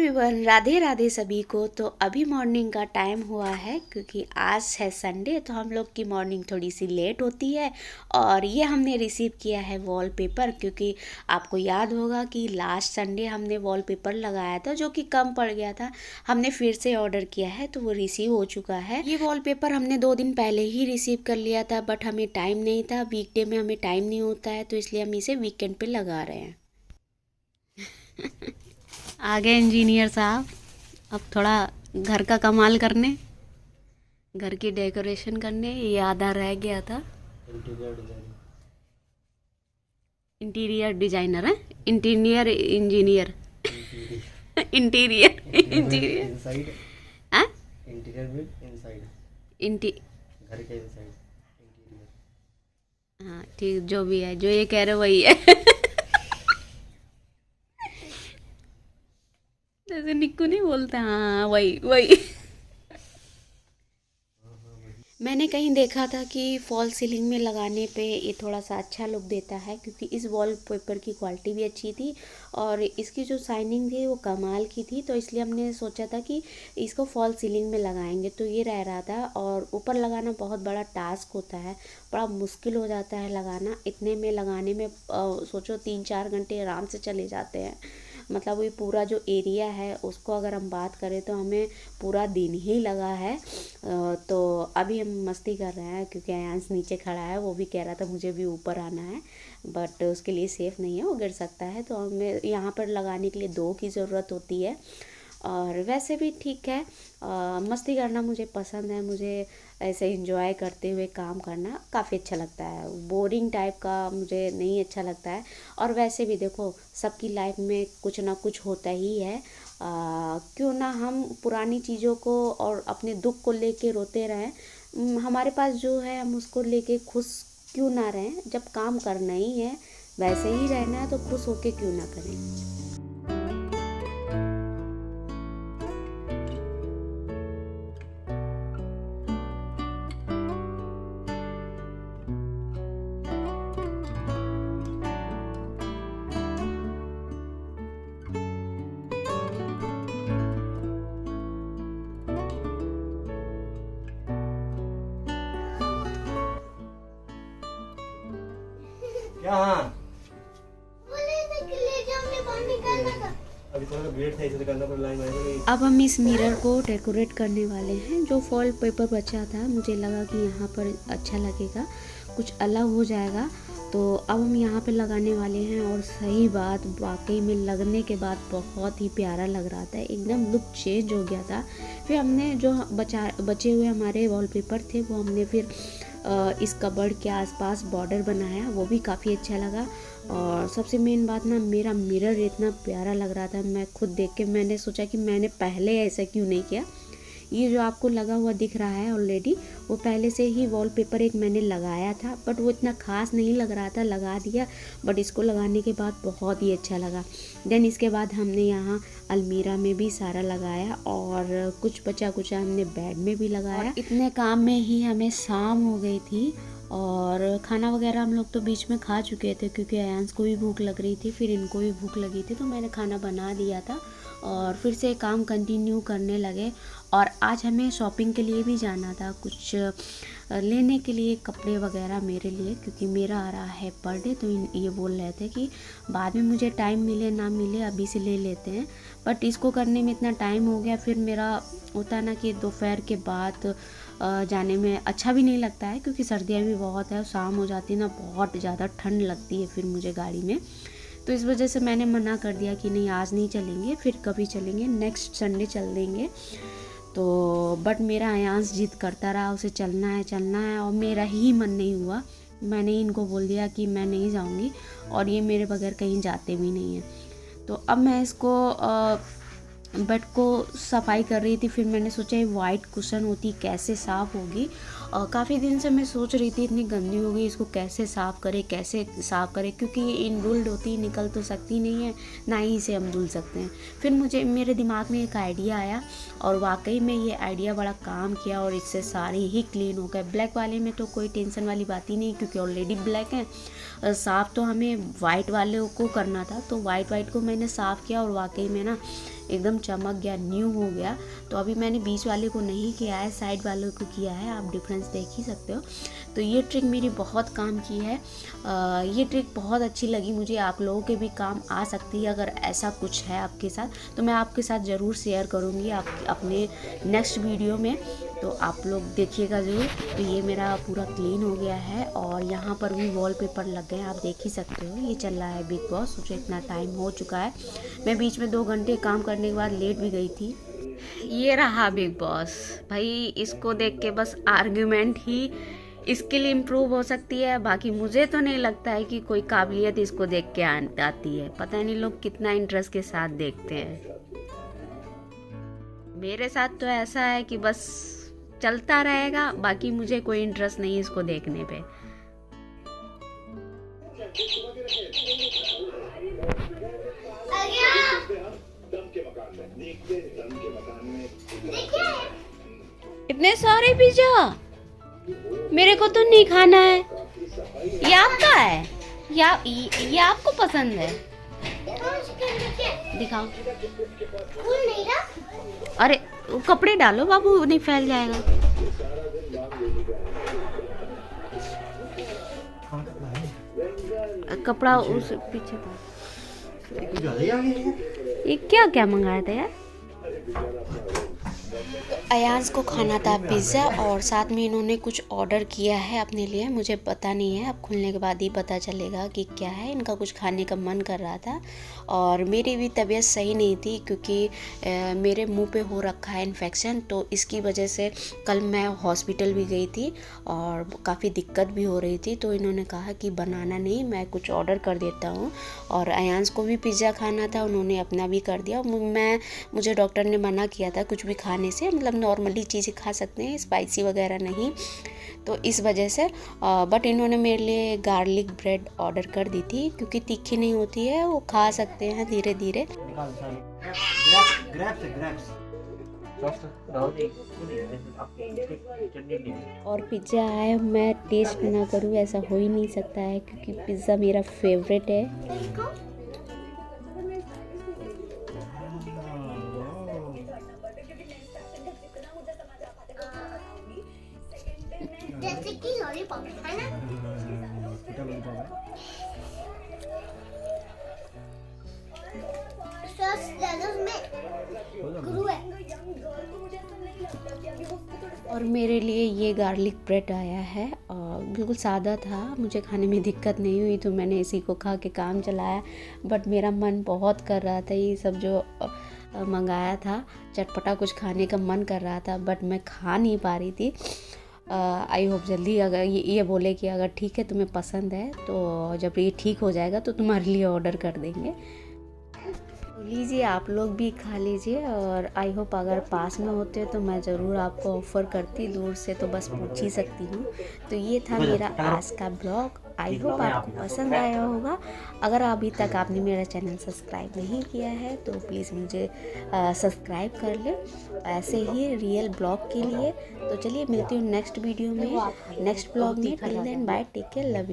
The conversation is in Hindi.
एवरीवन, राधे राधे सभी को। तो अभी मॉर्निंग का टाइम हुआ है क्योंकि आज है संडे, तो हम लोग की मॉर्निंग थोड़ी सी लेट होती है। और ये हमने रिसीव किया है वॉलपेपर, क्योंकि आपको याद होगा कि लास्ट संडे हमने वॉलपेपर लगाया था जो कि कम पड़ गया था। हमने फिर से ऑर्डर किया है तो वो रिसीव हो चुका है। ये वॉलपेपर हमने 2 दिन पहले ही रिसीव कर लिया था, बट हमें टाइम नहीं था, वीकडे में हमें टाइम नहीं होता है, तो इसलिए हम इसे वीकेंड पे लगा रहे हैं। आ गए इंजीनियर साहब। अब थोड़ा घर का कमाल करने, घर की डेकोरेशन करने। ये आधा रह गया था। इंटीरियर डिजाइनर है, इंटीरियर इंजीनियर, इंटीरियर इंटीरियर हाँ, इंटीरियर विद इनसाइड, इंटी घर के इनसाइड इंटीरियर। हाँ ठीक, जो भी है, जो ये कह रहे वही है। जैसे निक्कू नहीं बोलते, हाँ वही वही। मैंने कहीं देखा था कि फॉल सीलिंग में लगाने पे ये थोड़ा सा अच्छा लुक देता है, क्योंकि इस वॉलपेपर की क्वालिटी भी अच्छी थी और इसकी जो शाइनिंग थी वो कमाल की थी। तो इसलिए हमने सोचा था कि इसको फॉल सीलिंग में लगाएंगे। तो ये रह रहा था, और ऊपर लगाना बहुत बड़ा टास्क होता है, बड़ा मुश्किल हो जाता है लगाना। इतने में लगाने में सोचो 3-4 घंटे आराम से चले जाते हैं। मतलब ये पूरा जो एरिया है उसको अगर हम बात करें तो हमें पूरा दिन ही लगा है। तो अभी हम मस्ती कर रहे हैं क्योंकि आयांश नीचे खड़ा है, वो भी कह रहा था मुझे भी ऊपर आना है, बट उसके लिए सेफ़ नहीं है, वो गिर सकता है। तो हमें यहाँ पर लगाने के लिए 2 की ज़रूरत होती है। और वैसे भी ठीक है, मस्ती करना मुझे पसंद है। मुझे ऐसे एंजॉय करते हुए काम करना काफ़ी अच्छा लगता है। बोरिंग टाइप का मुझे नहीं अच्छा लगता है। और वैसे भी देखो, सबकी लाइफ में कुछ ना कुछ होता ही है। क्यों ना हम पुरानी चीज़ों को और अपने दुख को लेके रोते रहें। हमारे पास जो है हम उसको लेके खुश क्यों ना रहें। जब काम करना ही है, वैसे ही रहना है, तो खुश होके क्यों ना करें। क्या? हाँ, अभी थोड़ा वेट था, इसलिए करना पड़ा। लाइन आएगा। अब हम इस मिरर को डेकोरेट करने वाले हैं। जो फॉल पेपर बचा था, मुझे लगा कि यहाँ पर अच्छा लगेगा, कुछ अलग हो जाएगा, तो अब हम यहाँ पे लगाने वाले हैं। और सही बात, वाकई में लगने के बाद बहुत ही प्यारा लग रहा था, एकदम लुक चेंज हो गया था। फिर हमने जो बचे हुए हमारे वॉलपेपर थे, वो हमने फिर इस कबर्ड के आसपास बॉर्डर बनाया, वो भी काफ़ी अच्छा लगा। और सबसे मेन बात ना, मेरा मिरर इतना प्यारा लग रहा था, मैं खुद देख के मैंने सोचा कि मैंने पहले ऐसा क्यों नहीं किया। ये जो आपको लगा हुआ दिख रहा है ऑलरेडी, वो पहले से ही वॉलपेपर एक मैंने लगाया था, बट वो इतना ख़ास नहीं लग रहा था, लगा दिया। बट इसको लगाने के बाद बहुत ही अच्छा लगा। देन इसके बाद हमने यहाँ अलमीरा में भी सारा लगाया, और कुछ बचा कुचा हमने बेड में भी लगाया। और इतने काम में ही हमें शाम हो गई थी। और खाना वगैरह हम लोग तो बीच में खा चुके थे, क्योंकि आयांश को भी भूख लग रही थी, फिर इनको भी भूख लगी थी, तो मैंने खाना बना दिया था और फिर से काम कंटिन्यू करने लगे। और आज हमें शॉपिंग के लिए भी जाना था, कुछ लेने के लिए कपड़े वगैरह मेरे लिए, क्योंकि मेरा आ रहा है बर्थडे। तो ये बोल रहे थे कि बाद में मुझे टाइम मिले ना मिले, अभी से ले लेते हैं। बट इसको करने में इतना टाइम हो गया, फिर मेरा होता है ना कि दोपहर के बाद जाने में अच्छा भी नहीं लगता है, क्योंकि सर्दियाँ भी बहुत है, शाम हो जाती है ना, बहुत ज़्यादा ठंड लगती है फिर मुझे गाड़ी में। तो इस वजह से मैंने मना कर दिया कि नहीं, आज नहीं चलेंगे, फिर कभी चलेंगे, नेक्स्ट संडे चल देंगे। तो बट मेरा आयांश जिद करता रहा, उसे चलना है चलना है, और मेरा ही मन नहीं हुआ। मैंने इनको बोल दिया कि मैं नहीं जाऊंगी, और ये मेरे बगैर कहीं जाते भी नहीं हैं। तो अब मैं इसको बेड को सफाई कर रही थी। फिर मैंने सोचा ये वाइट कुशन होती कैसे साफ़ होगी। काफ़ी दिन से मैं सोच रही थी, इतनी गंदी हो गई, इसको कैसे साफ़ करें, क्योंकि ये इनरुल्ड होती, निकल तो सकती नहीं है, ना ही इसे हम धुल सकते हैं। फिर मेरे दिमाग में एक आइडिया आया, और वाकई में ये आइडिया बड़ा काम किया, और इससे सारे ही क्लीन हो गए। ब्लैक वाले में तो कोई टेंशन वाली बात ही नहीं, क्योंकि ऑलरेडी ब्लैक है। साफ़ तो हमें वाइट वाले को करना था, तो वाइट को मैंने साफ़ किया, और वाकई में ना एकदम चमक गया, न्यू हो गया। तो अभी मैंने बीच वाले को नहीं किया है, साइड वाले को किया है, आप डिफरेंस देख ही सकते हो। तो ये ट्रिक मेरी बहुत काम की है। ये ट्रिक बहुत अच्छी लगी मुझे, आप लोगों के भी काम आ सकती है। अगर ऐसा कुछ है आपके साथ तो मैं आपके साथ ज़रूर शेयर करूँगी अपने नेक्स्ट वीडियो में, तो आप लोग देखिएगा ज़रूर। तो ये मेरा पूरा क्लीन हो गया है और यहाँ पर भी वॉलपेपर लग गए हैं, आप देख ही सकते हो। ये चल रहा है बिग बॉस, मुझे इतना टाइम हो चुका है, मैं बीच में 2 घंटे काम करने के बाद लेट भी गई थी। ये रहा बिग बॉस भाई, इसको देख के बस आर्ग्यूमेंट ही इसके लिए इम्प्रूव हो सकती है, बाकी मुझे तो नहीं लगता है कि कोई काबिलियत इसको देख के आती है। पता नहीं लोग कितना इंटरेस्ट के साथ देखते हैं। मेरे साथ तो ऐसा है कि बस चलता रहेगा, बाकी मुझे कोई इंटरेस्ट नहीं है इसको देखने पे। इतने सारे पिज्जा मेरे को तो नहीं खाना है। ये आपका है या ये आपको पसंद है? दिखाओ। अरे कपड़े डालो बाबू, नहीं फैल जाएगा। कपड़ा उस पीछे था। ये क्या क्या मंगाया था यार? अयांश को खाना था पिज़्ज़ा और साथ में इन्होंने कुछ ऑर्डर किया है अपने लिए, मुझे पता नहीं है, अब खुलने के बाद ही पता चलेगा कि क्या है। इनका कुछ खाने का मन कर रहा था और मेरी भी तबीयत सही नहीं थी क्योंकि मेरे मुंह पे हो रखा है इन्फेक्शन, तो इसकी वजह से कल मैं हॉस्पिटल भी गई थी और काफ़ी दिक्कत भी हो रही थी। तो इन्होंने कहा कि बनाना नहीं, मैं कुछ ऑर्डर कर देता हूँ। और अयांश को भी पिज़्ज़ा खाना था, उन्होंने अपना भी कर दिया। मुझे डॉक्टर ने मना किया था कुछ भी खाने से, मतलब नॉर्मली चीज़ें खा सकते हैं, स्पाइसी वगैरह नहीं, तो इस वजह से। बट इन्होंने मेरे लिए गार्लिक ब्रेड ऑर्डर कर दी थी क्योंकि तीखी नहीं होती है, वो खा सकते हैं धीरे धीरे। और पिज़्ज़ा आया, मैं टेस्ट ना करूँ ऐसा हो ही नहीं सकता है क्योंकि पिज़्ज़ा मेरा फेवरेट है। जैसे कि लॉलीपॉप है ना, और मेरे लिए ये गार्लिक ब्रेड आया है और बिल्कुल सादा था, मुझे खाने में दिक्कत नहीं हुई तो मैंने इसी को खा के काम चलाया। बट मेरा मन बहुत कर रहा था, ये सब जो मंगाया था चटपटा कुछ खाने का मन कर रहा था, बट मैं खा नहीं पा रही थी। आई होप जल्दी अगर ये बोले कि अगर ठीक है तुम्हें पसंद है तो जब ये ठीक हो जाएगा तो तुम्हारे लिए ऑर्डर कर देंगे। तो लीजिए आप लोग भी खा लीजिए, और आई होप अगर पास में होते तो मैं ज़रूर आपको ऑफ़र करती, दूर से तो बस पूछ ही सकती हूँ। तो ये था मेरा आज का ब्लॉग, आई होप आपको पसंद आया होगा। अगर अभी तक आपने मेरा चैनल सब्सक्राइब नहीं किया है तो प्लीज़ मुझे सब्सक्राइब कर ले ऐसे ही रियल ब्लॉग के लिए। तो चलिए मिलती हूँ नेक्स्ट वीडियो में, नेक्स्ट ब्लॉग में। Till then bye, take care, love you.